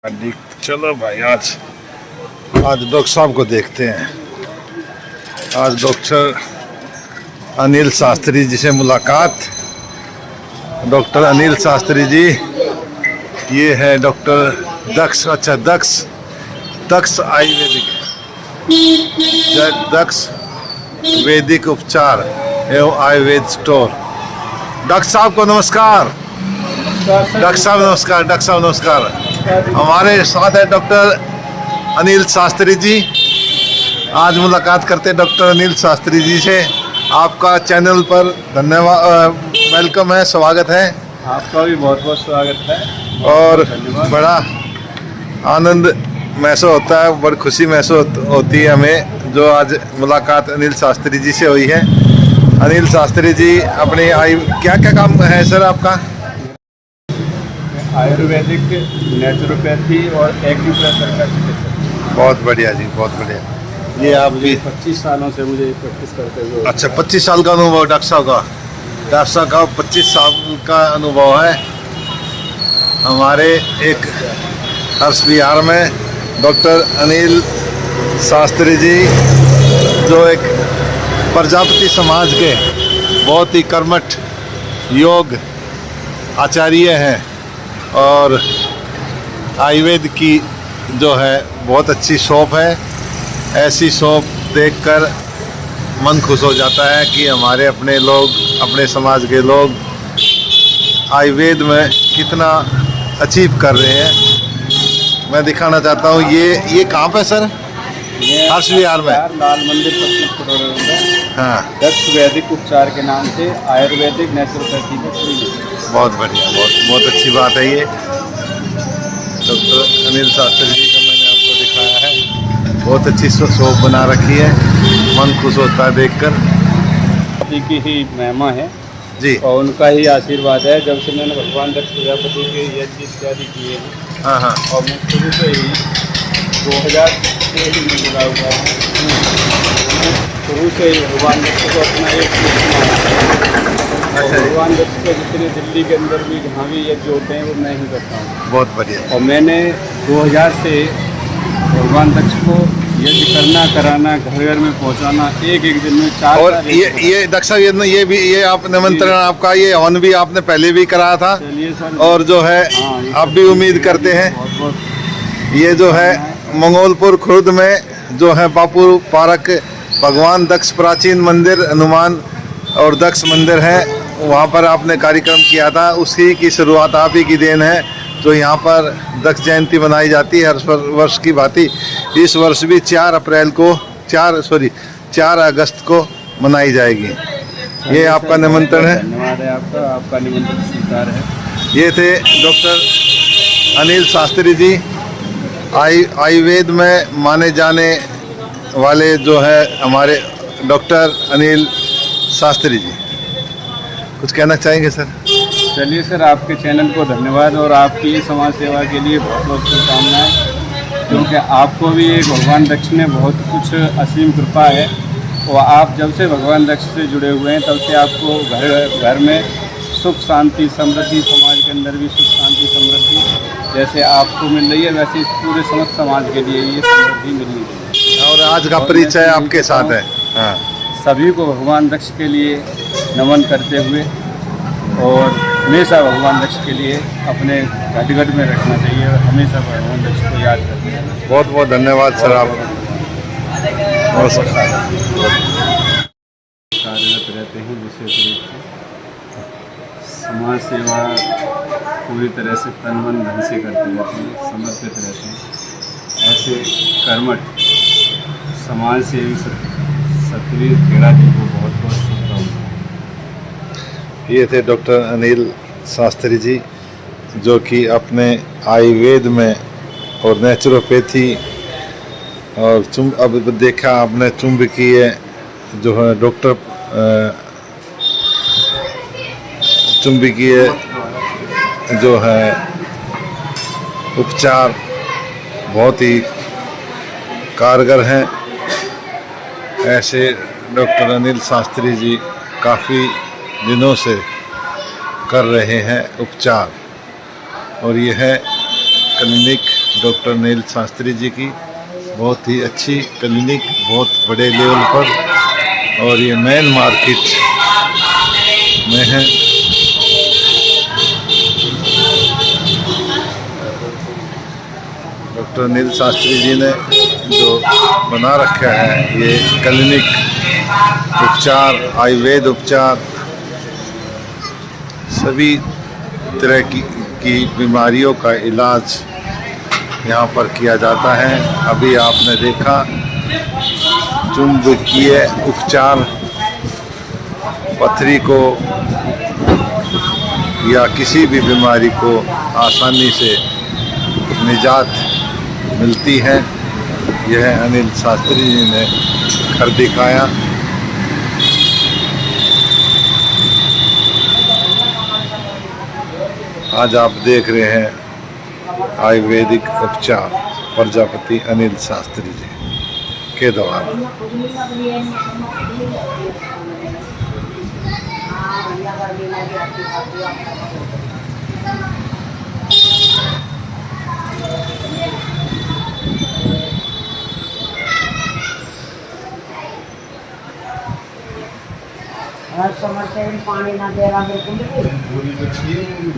चलो भाई आज डॉक्टर साहब को देखते हैं। आज डॉक्टर अनिल शास्त्री जी से मुलाकात। डॉक्टर अनिल शास्त्री जी, ये है डॉक्टर दक्ष। अच्छा, दक्ष आयुर्वेदिक, दक्ष वैदिक उपचार एवं आयुर्वेद स्टोर। डॉक्टर साहब को नमस्कार। डॉक्टर साहब नमस्कार। डॉक्टर साहब नमस्कार। हमारे साथ है डॉक्टर अनिल शास्त्री जी। आज मुलाकात करते हैं डॉक्टर अनिल शास्त्री जी से। आपका चैनल पर धन्यवाद, वेलकम है, स्वागत है। आपका भी बहुत बहुत स्वागत है और बड़ा आनंद महसूस होता है, बड़ी खुशी महसूस होती है हमें जो आज मुलाकात अनिल शास्त्री जी से हुई है। अनिल शास्त्री जी अपने क्या क्या काम है सर आपका? आयुर्वेदिक, नेचुरोपैथी और एक्यूप्रेशर का चिकित्सक। बहुत बढ़िया जी, बहुत बढ़िया। ये आप भी 25 सालों से मुझे प्रैक्टिस करते हुए। अच्छा, 25 साल का अनुभव डॉक्टर साहब का। डॉक्टर साहब का 25 साल का अनुभव है। हमारे एक हर्ष विहार में डॉक्टर अनिल शास्त्री जी जो एक प्रजापति समाज के बहुत ही कर्मठ योग आचार्य हैं और आयुर्वेद की जो है बहुत अच्छी शॉप है। ऐसी शॉप देखकर मन खुश हो जाता है कि हमारे अपने लोग, अपने समाज के लोग आयुर्वेद में कितना अचीव कर रहे हैं। मैं दिखाना चाहता हूँ ये कहाँ पे सर? हर्ष विहार में, लाल मंदिर 25 करोड़ में। हाँ, दक्ष वैदिक उपचार के नाम से आयुर्वेदिक नेचुरोपैथी का क्लिनिक। बहुत बढ़िया, बहुत अच्छी बात है। ये डॉक्टर अनिल शास्त्री जी का मैंने आपको दिखाया है। बहुत अच्छी शॉप बना रखी है, मन खुश होता है देखकर। की ही महिमा है जी, और उनका ही आशीर्वाद है। जब से मैंने भगवान दक्ष प्रजापति के यज्ञ इत्यादि किए हैं, हाँ हाँ, और मैं शुरू से ही 2000 से ही में जुड़ा हुआ हूँ। शुरू से ही भगवान दक्ष को अपना एक भगवान दक्ष के जितने दिल्ली के अंदर भी जहाँ भी यज्ञ होते हैं वो मैं ही करता हूँ। बहुत बढ़िया। और मैंने 2000 से भगवान दक्ष को यज्ञ करना, कराना, घर घर में पहुँचाना, एक दिन में 4। और ये दक्ष ये आप निमंत्रण आपका, ये हवन भी आपने पहले भी कराया था। चलिए सर, और जो है आप भी उम्मीद करते हैं। ये जो है मंगोलपुर खुर्द में जो है बापू पार्क भगवान दक्ष प्राचीन मंदिर, हनुमान और दक्ष मंदिर है, वहाँ पर आपने कार्यक्रम किया था। उसी की शुरुआत आप ही की देन है जो यहाँ पर दक्ष जयंती मनाई जाती है हर वर्ष की भांति। इस वर्ष भी 4 अगस्त को मनाई जाएगी। ये आपका निमंत्रण है। धन्यवाद है आपका निमंत्रण स्वीकार है। ये थे डॉक्टर अनिल शास्त्री जी, आयुर्वेद में माने जाने वाले जो है हमारे डॉक्टर अनिल शास्त्री जी। कुछ कहना चाहेंगे सर? चलिए सर, आपके चैनल को धन्यवाद और आपकी समाज सेवा के लिए बहुत बहुत शुभकामनाएं, क्योंकि आपको भी एक भगवान दक्ष ने बहुत कुछ असीम कृपा है। और आप जब से भगवान दक्ष से जुड़े हुए हैं तब से आपको घर में सुख शांति समृद्धि, समाज के अंदर भी सुख शांति समृद्धि जैसे आपको मिल रही है वैसे इस पूरे समस्त समाज के लिए ये समृद्धि मिलनी चाहिए। और आज का परिचय आपके साथ है। हाँ, सभी को भगवान दक्ष के लिए नमन करते हुए और हमेशा भगवान दक्ष के लिए अपने घट में रखना चाहिए और हमेशा भगवान दक्ष को याद करते हैं। बहुत बहुत धन्यवाद सर। आप कार्यरत रहते हैं, विशेष रूप से समाज सेवा पूरी तरह से तन मन धन से करते रहते हैं, समर्पित रहते हैं। ऐसे कर्मठ समाज सेवी सतवीर खेड़ा जी को बहुत बहुत शुभकामनाएं। ये थे डॉक्टर अनिल शास्त्री जी जो कि अपने आयुर्वेद में और नेचुरोपैथी और अब देखा आपने चुंबकीय जो है डॉक्टर चुंबकीय जो है उपचार बहुत ही कारगर हैं। ऐसे डॉक्टर अनिल शास्त्री जी काफ़ी दिनों से कर रहे हैं उपचार। और यह है क्लिनिक डॉक्टर अनिल शास्त्री जी की। बहुत ही अच्छी क्लिनिक, बहुत बड़े लेवल पर, और ये मेन मार्केट में है। डॉक्टर अनिल शास्त्री जी ने जो बना रखा है ये क्लिनिक, उपचार, आयुर्वेद उपचार, सभी तरह की बीमारियों का इलाज यहाँ पर किया जाता है। अभी आपने देखा चुंबकीय उपचार, पथरी को या किसी भी बीमारी को आसानी से निजात मिलती है। यह अनिल शास्त्री जी ने कर दिखाया। आज आप देख रहे हैं आयुर्वेदिक उपचार प्रजापति अनिल शास्त्री जी के द्वारा। समझ से पानी ना दे रहा बिल्कुल भी।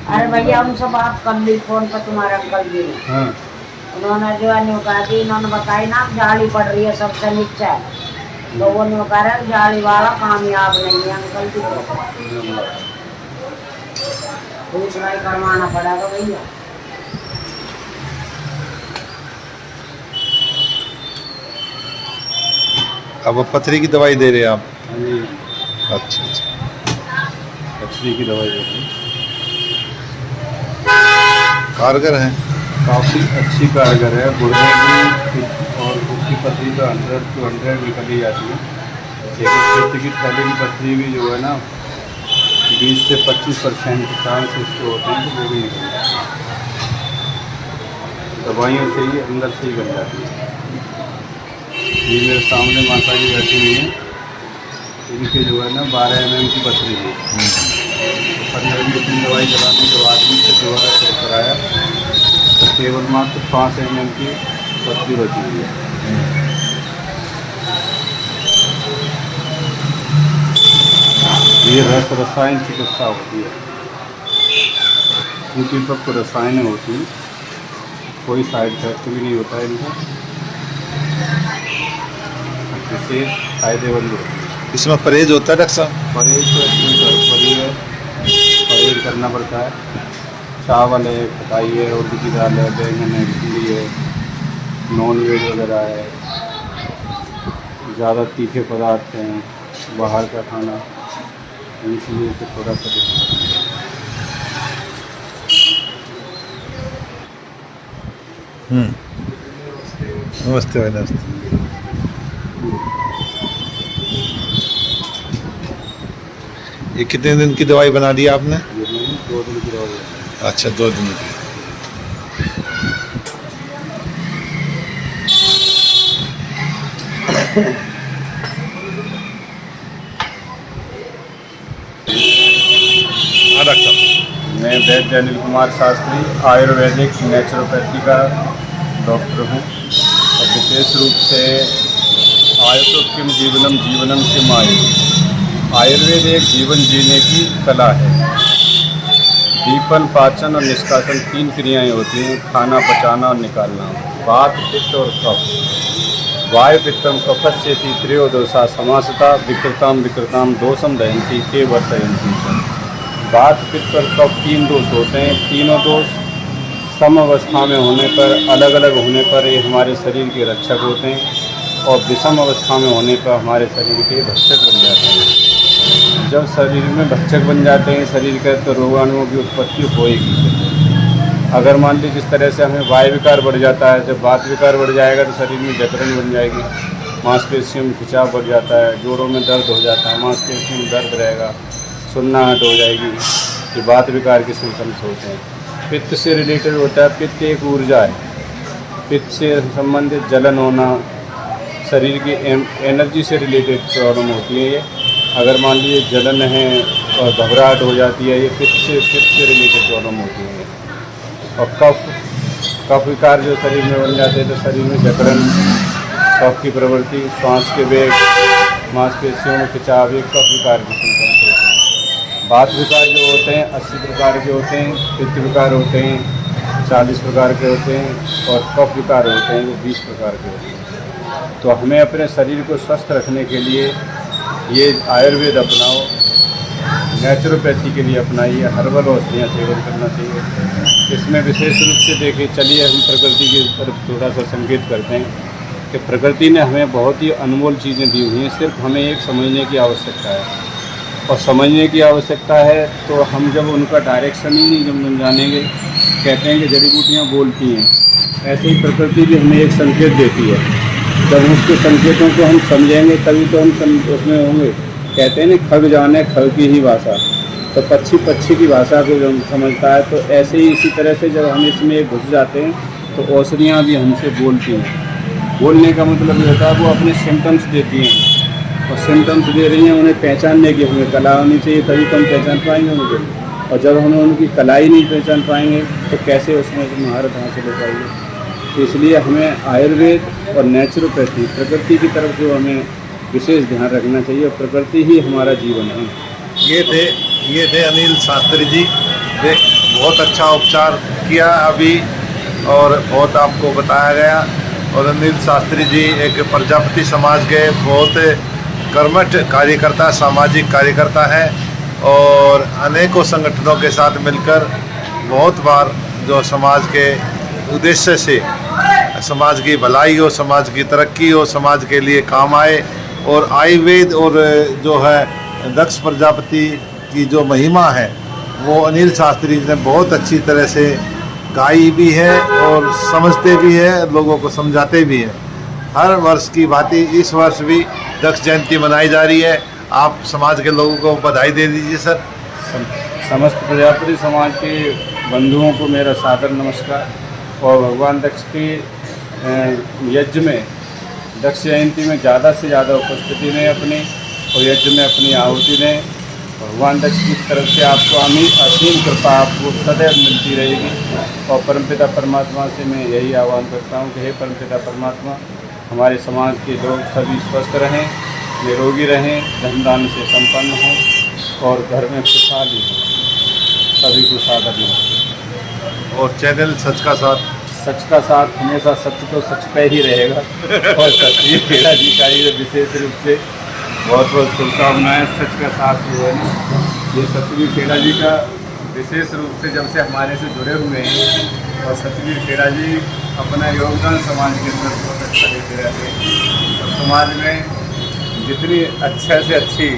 अरे भैया उनसे बात कर ली फोन पर, तुम्हारा अंकल जी ने। हाँ। उन्होंने जो है कहा कि इन्होंने बताई ना जाली पड़ रही है सबसे नीचे, तो वो नहीं कह रहे जाली वाला कामयाब नहीं है अंकल जी को, दूसरा ही करवाना पड़ेगा भैया। अब पथरी की दवाई दे रहे हैं आप? हाँ जी, अच्छा अच्छा, पथरी की दवाई देते हैं। कारगर है, काफ़ी अच्छी कारगर है। गुर्दे की और उसकी पथरी तो 100 to 100 निकल ही जाती है, लेकिन पेट की थैली की पथरी भी जो है ना 20 से 25% चांस इसके होते हैं कि वो भी निकल जाती है। दवाइयों से ही अंदर से ही बन जाती है। ये मेरे सामने माता जी बैठी हुई हैं, इनके जो है ना 12 mm की पथरी है। 15-20 दिन दवाई चलाने के बाद उनसे दोबारा चेक कराया तो केवल मात्र 5 mm की पथरी बची हुई है। ये रसायन चिकित्सा होती है, इनकी सब रसायन होती है, कोई साइड इफेक्ट भी नहीं होता है इनका, विशेष फायदेमंद होती है। इसमें परहेज होता है डॉक्टर साहब? परहेज तो इसमें गड़बड़ी है, परहेज करना पड़ता है। चावल है, खटाई है, उर्द की दाल है, बैंगन है, भिंडी है, नॉन वेज वगैरह है, ज़्यादा तीखे पदार्थ हैं, बाहर का खाना, इसलिए इसे थोड़ा सा नमस्ते भाई, नमस्ते। ये कितने दिन की दवाई बना दी आपने? 2 दिन की दवाई है। अच्छा, 2 दिन की। हाँ डॉक्टर साहब। मैं वैद्य अनिल कुमार शास्त्री, आयुर्वेदिक नेचुरोपैथी का डॉक्टर हूँ, और विशेष रूप से आयुर्वेद किम जीवनम जीवनम किम आयुर्वेद एक जीवन जीने की कला है। दीपन, पाचन और निष्कासन 3 क्रियाएं होती हैं, खाना, पचाना और निकालना। वात, पित्त और कफ। वायु पित्तम कफस्येति त्रयोदशा समासता विकृताम विकृताम दोषम दहन्ति के वर्तयन्ति। वात, पित्त और कफ 3 दोष होते हैं। तीनों दोष सम अवस्था में होने पर, अलग अलग होने पर ये हमारे शरीर के रक्षक होते हैं, और विषम अवस्था में होने पर हमारे शरीर के भक्षक बन जाते हैं। जब शरीर में भक्षक बन जाते हैं शरीर के, तो रोगाणुओं की उत्पत्ति होएगी। अगर मान लीजिए जिस तरह से हमें वायु विकार बढ़ जाता है, जब वात विकार बढ़ जाएगा तो शरीर में जकड़न बन जाएगी, मांसपेशियों में खिंचाव बढ़ जाता है, जोड़ों में दर्द हो जाता है, मांसपेशियों में दर्द रहेगा, सुन्नाहट हो जाएगी। ये वात विकार के सिम्टम्स होते हैं। पित्त से रिलेटेड होता है, पित्त एक ऊर्जा है, पित्त से संबंधित जलन होना, शरीर की एनर्जी से रिलेटेड प्रॉब्लम होती है। ये अगर मान लीजिए जलन है और घबराहट हो जाती है, ये पित्त से रिलेटेड प्रॉब्लम होती है। और कफ विकार जो शरीर में बन जाते हैं तो शरीर में जकड़न, कफ की प्रवृत्ति, श्वास के वेग, मांसपेशियों में खिंचाव, ये कफ विकार की सिम्टम्स होते हैं। वात विकार जो होते हैं 80 प्रकार के होते हैं, पित्त विकार होते हैं 40 प्रकार के होते हैं, और कफ विकार होते हैं वो 20 प्रकार के होते हैं। तो हमें अपने शरीर को स्वस्थ रखने के लिए ये आयुर्वेद अपनाओ, नेचुरोपैथी के लिए अपनाइए, हर्बल औषधियाँ सेवन करना चाहिए। इसमें विशेष रूप से देखिए, चलिए हम प्रकृति की तरफ थोड़ा सा संकेत करते हैं कि प्रकृति ने हमें बहुत ही अनमोल चीज़ें दी हुई हैं, सिर्फ हमें एक समझने की आवश्यकता है। और समझने की आवश्यकता है तो हम जब उनका डायरेक्शन ही नहीं जब जानेंगे, कहते हैं कि जड़ी बूटियाँ बोलती हैं, ऐसे ही प्रकृति भी हमें एक संकेत देती है। जब उसके संकेतों को हम समझेंगे तभी तो हम उसमें होंगे। कहते हैं ना, खग जाने खग की ही भाषा, तो पक्षी पक्षी की भाषा को जब समझता है, तो ऐसे ही इसी तरह से जब हम इसमें घुस जाते हैं तो औषधियाँ भी हमसे बोलती हैं। बोलने का मतलब ये होता है वो अपने सिम्टम्स देती हैं, और सिम्टम्स दे रही हैं, उन्हें पहचानने की हमें कला होनी चाहिए, तभी तो हम पहचान पाएंगे उनको। और जब हम उनकी कला ही नहीं पहचान पाएंगे तो कैसे उसमें महारत हासिल हो पाएगी। तो इसलिए हमें आयुर्वेद और नेचुरोपैथी, प्रकृति की तरफ जो हमें विशेष ध्यान रखना चाहिए, और प्रकृति ही हमारा जीवन है। ये थे अनिल शास्त्री जी, बहुत अच्छा उपचार किया अभी और बहुत आपको बताया गया। और अनिल शास्त्री जी एक प्रजापति समाज के बहुत कर्मठ कार्यकर्ता, सामाजिक कार्यकर्ता हैं, और अनेकों संगठनों के साथ मिलकर बहुत बार जो समाज के उद्देश्य से समाज की भलाई हो, समाज की तरक्की हो, समाज के लिए काम आए। और आयुर्वेद और जो है दक्ष प्रजापति की जो महिमा है वो अनिल शास्त्री जी ने बहुत अच्छी तरह से गाई भी है और समझते भी है, लोगों को समझाते भी हैं। हर वर्ष की भांति इस वर्ष भी दक्ष जयंती मनाई जा रही है। आप समाज के लोगों को बधाई दे दीजिए सर। समस्त प्रजापति समाज के बंधुओं को मेरा सादर नमस्कार। और भगवान दक्ष के यज्ञ में, दक्ष जयंती में ज़्यादा से ज़्यादा उपस्थिति में अपनी, और यज्ञ में अपनी आहुति दें। भगवान दक्ष की तरफ से आपको असीम कृपा आपको सदैव मिलती रहेगी। और परमपिता परमात्मा से मैं यही आह्वान करता हूँ कि हे परमपिता परमात्मा, हमारे समाज के लोग सभी स्वस्थ रहें, निरोगी रहें, धनदान से संपन्न हों, और घर में खुशहाली हो। सभी को सादर नमस्कार। और चैनल सच का साथ, सच का साथ हमेशा, सच तो सच पे ही रहेगा। और सत्य खेड़ा जी का ये विशेष रूप से बहुत बहुत शुभकामनाएं। सच का साथ जो है ना, ये सतवीर खेड़ा जी का विशेष रूप से जब से हमारे से जुड़े हुए हैं, और सतवीर खेड़ा जी अपना योगदान समाज के अंदर बहुत अच्छा देते रहते हैं। और समाज में जितनी अच्छे से अच्छी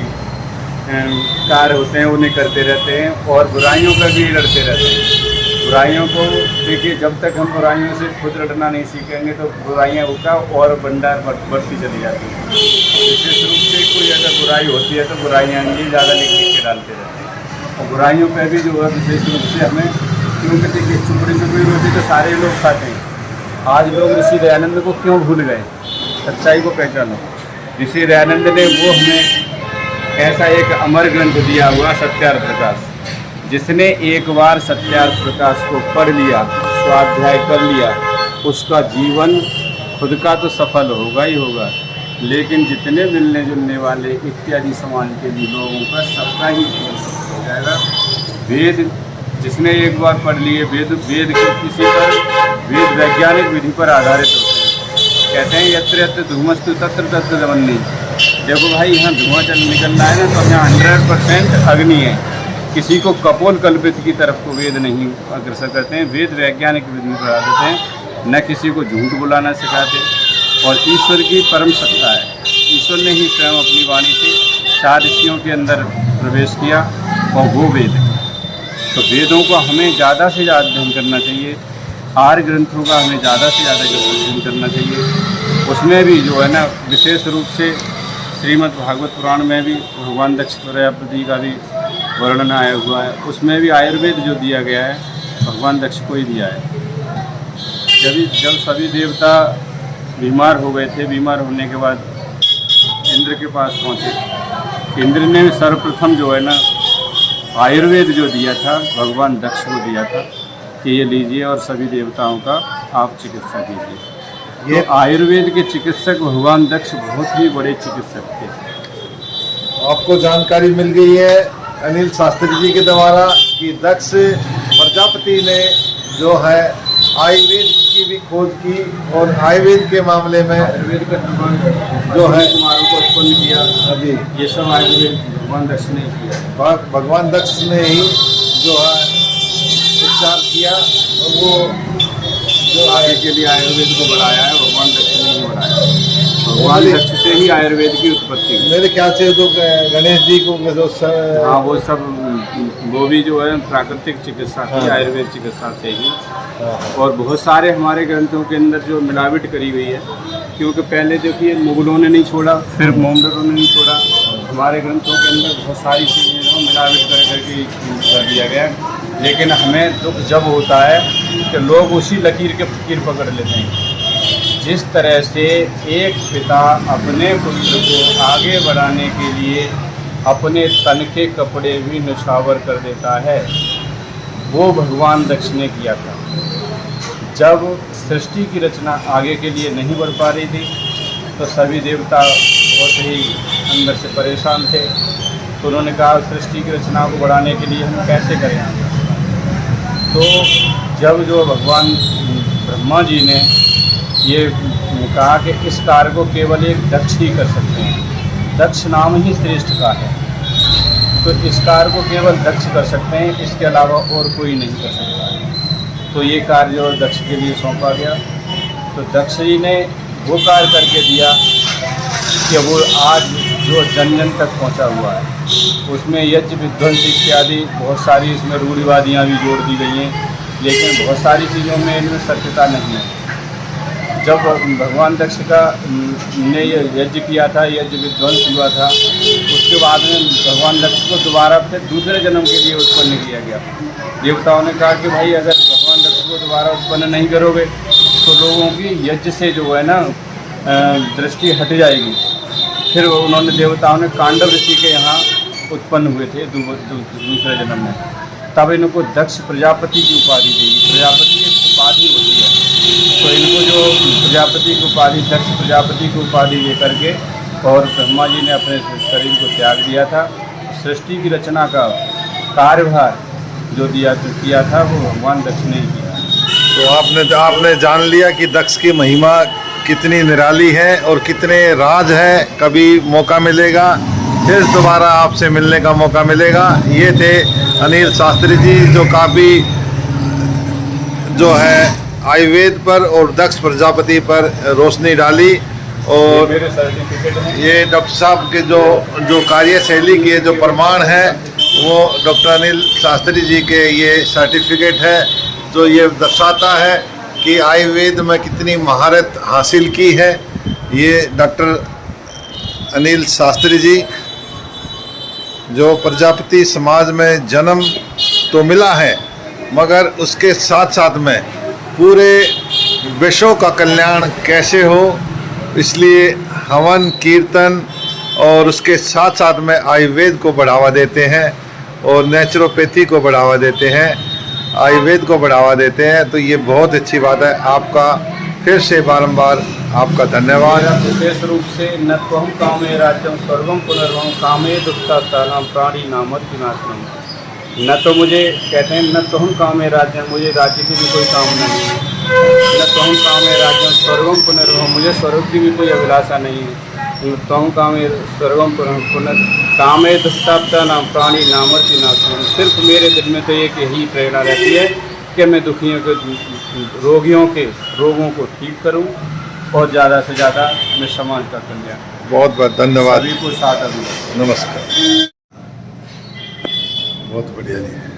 कार्य होते हैं उन्हें करते रहते हैं, और बुराइयों पर भी लड़ते रहते हैं। बुराइयों को देखिए, जब तक हम बुराइयों से खुद लड़ना नहीं सीखेंगे तो बुराइयाँ उठा और भंडार बढ़ती चली जाती हैं। विशेष रूप से कोई अगर बुराई होती है तो बुराइयाँ ये ज़्यादा लिख के डालते रहते हैं। और बुराइयों पर भी जो है विशेष रूप से हमें, क्योंकि देखिए चुपड़ी चुपड़ी रोटी तो सारे लोग खाते हैं। आज लोग ऋषि दयानंद को क्यों भूल गए? सच्चाई को पहचानो। ऋषि दयानंद ने वो हमें ऐसा एक अमर ग्रंथ दिया हुआ, सत्यार्थ प्रकाश, जिसने एक बार सत्यार्थ प्रकाश को पढ़ लिया, स्वाध्याय कर लिया, उसका जीवन खुद का तो सफल होगा ही होगा, लेकिन जितने मिलने जुलने वाले इत्यादि समाज के भी लोगों का सबका ही जीवन सफल हो जाएगा। वेद जिसने एक बार पढ़ लिए, वेद के किसी पर, वेद वैज्ञानिक विधि पर आधारित होते हैं। कहते हैं यत्र यत्र धूमस्तु तत्र तत्र जवन्नी। देखो भाई, यहाँ धुआं निकलना है ना, तो यहाँ 100% अग्नि है। किसी को कपोल कल्पित की तरफ को वेद नहीं अग्रसर करते हैं, वेद वैज्ञानिक विधि पर आधारित हैं, न किसी को झूठ बुलाना सिखाते। और ईश्वर की परम सत्ता है, ईश्वर ने ही स्वयं अपनी वाणी से 4 ऋषियों के अंदर प्रवेश किया, और वो वेद है। तो वेदों को हमें ज़्यादा से ज़्यादा अध्ययन करना चाहिए। आर्य ग्रंथों का हमें ज़्यादा से ज़्यादा अध्ययन करना चाहिए। उसमें भी जो है ना, विशेष रूप से श्रीमद् भागवत पुराण में भी भगवान दक्ष प्रजापति का भी वर्णन आया हुआ है। उसमें भी आयुर्वेद जो दिया गया है भगवान दक्ष को ही दिया है। जब सभी देवता बीमार हो गए थे, बीमार होने के बाद इंद्र के पास पहुँचे। इंद्र ने सर्वप्रथम जो है ना आयुर्वेद जो दिया था भगवान दक्ष को दिया था कि ये लीजिए और सभी देवताओं का आप चिकित्सा कीजिए। तो आयुर्वेद के चिकित्सक भगवान दक्ष बहुत ही बड़े चिकित्सक थे। आपको जानकारी मिल गई है अनिल शास्त्री जी के द्वारा कि दक्ष प्रजापति ने जो है आयुर्वेद की भी खोज की और आयुर्वेद के मामले में आयुर्वेद का जो है कुमारों को उत्पन्न किया, अभी ये सब आयुर्वेद भगवान दक्ष ने किया। भगवान दक्ष ने ही जो है उपचार किया और वो जो आगे के लिए आयुर्वेद को बढ़ाया है भगवान दक्ष ने ही बढ़ाया। भगवान दक्ष से ही आयुर्वेद की उत्पत्ति हुई। मेरे ख्याल से तो गणेश जी को जो हाँ वो सब वो भी जो है प्राकृतिक चिकित्सा थी, आयुर्वेद चिकित्सा से ही। और बहुत सारे हमारे ग्रंथों के अंदर जो मिलावट करी हुई है, क्योंकि पहले देखिए मुगलों ने नहीं छोड़ा, फिर मोहम्मदों ने नहीं छोड़ा, हमारे ग्रंथों के अंदर बहुत सारी चीज़ें जो मिलावट कर करके कर दिया गया। लेकिन हमें दुख जब होता है कि लोग उसी लकीर के फकीर पकड़ लेते हैं। जिस तरह से एक पिता अपने पुत्र को आगे बढ़ाने के लिए अपने तन के कपड़े भी न्यौछावर कर देता है, वो भगवान दक्ष ने किया था। जब सृष्टि की रचना आगे के लिए नहीं बढ़ पा रही थी तो सभी देवता बहुत ही अंदर से परेशान थे। तो उन्होंने कहा सृष्टि की रचना को बढ़ाने के लिए हम कैसे करें। तो जब जो भगवान ब्रह्मा जी ने ये कहा कि इस कार्य को केवल एक दक्ष ही कर सकते हैं, दक्ष नाम ही श्रेष्ठ का है, तो इस कार्य को केवल दक्ष कर सकते हैं, इसके अलावा और कोई नहीं कर सकता है। तो ये कार्य जो दक्ष के लिए सौंपा गया। तो दक्ष जी ने वो कार्य करके दिया कि वो आज जो जन जन तक पहुंचा हुआ है। उसमें यज्ञ विध्वंस इत्यादि बहुत सारी इसमें रूढ़िवादियाँ भी जोड़ दी गई हैं, लेकिन बहुत सारी चीज़ों में इनमें सत्यता नहीं है। जब भगवान दक्ष का ने यज्ञ किया था, यज्ञ विध्वंस हुआ था, उसके बाद में भगवान दक्ष को दोबारा फिर दूसरे जन्म के लिए उत्पन्न किया गया। देवताओं ने कहा कि भाई अगर भगवान दक्ष को दोबारा उत्पन्न नहीं करोगे तो लोगों की यज्ञ से जो है ना दृष्टि हट जाएगी। फिर उन्होंने देवताओं ने कांडव ऋषि के यहाँ उत्पन्न हुए थे दूसरे जन्म में, तब इनको दक्ष प्रजापति की उपाधि दी। प्रजापति एक उपाधि होती है, तो इनको जो प्रजापति की उपाधि, दक्ष प्रजापति की उपाधि दे करके और ब्रह्मा जी ने अपने शरीर को त्याग दिया था। सृष्टि की रचना का कार्यभार जो किया था वो भगवान दक्ष ने ही किया। तो आपने जान लिया कि दक्ष की महिमा कितनी निराली है और कितने राज है। कभी मौका मिलेगा फिर दोबारा आपसे मिलने का मौका मिलेगा। ये थे अनिल शास्त्री जी जो काफ़ी जो है आयुर्वेद पर और दक्ष प्रजापति पर रोशनी डाली। और मेरे सर्टिफिकेट हैं। ये डॉक्टर साहब के जो कार्यशैली के जो प्रमाण है वो डॉक्टर अनिल शास्त्री जी के ये सर्टिफिकेट है, जो ये दर्शाता है कि आयुर्वेद में कितनी महारत हासिल की है। ये डॉक्टर अनिल शास्त्री जी जो प्रजापति समाज में जन्म तो मिला है, मगर उसके साथ साथ में पूरे विश्व का कल्याण कैसे हो, इसलिए हवन कीर्तन और उसके साथ साथ में आयुर्वेद को बढ़ावा देते हैं और नेचुरोपैथी को बढ़ावा देते हैं, आयुर्वेद को बढ़ावा देते हैं। तो ये बहुत अच्छी बात है। आपका फिर से बारंबार आपका धन्यवाद। विशेष रूप से न त्वं कामे राज्यम स्वर्गम पुनर्वम कामे दुष्टानाम प्राणी नामर्ति नाशनम। न तो मुझे कहते हैं न त्वं कामे राज्यम, मुझे राज्य की भी कोई कामना नहीं है। न त्वं कामे राज्यम स्वर्गम पुनर्वम, मुझे स्वर्ग की भी कोई अभिलाषा नहीं है। न त्वं कामे स्वर्गम कामे दुष्टानाम प्राणी नामर्ति नाशनम। सिर्फ मेरे दिल में तो एक यही प्रेरणा रहती है कि मैं दुखियों के रोगियों के रोगों को ठीक करूं और ज़्यादा से ज़्यादा मैं समाज का कल्याण। बहुत बहुत धन्यवाद। सभी को साथ अभिनंदन। नमस्कार। बहुत बढ़िया जी।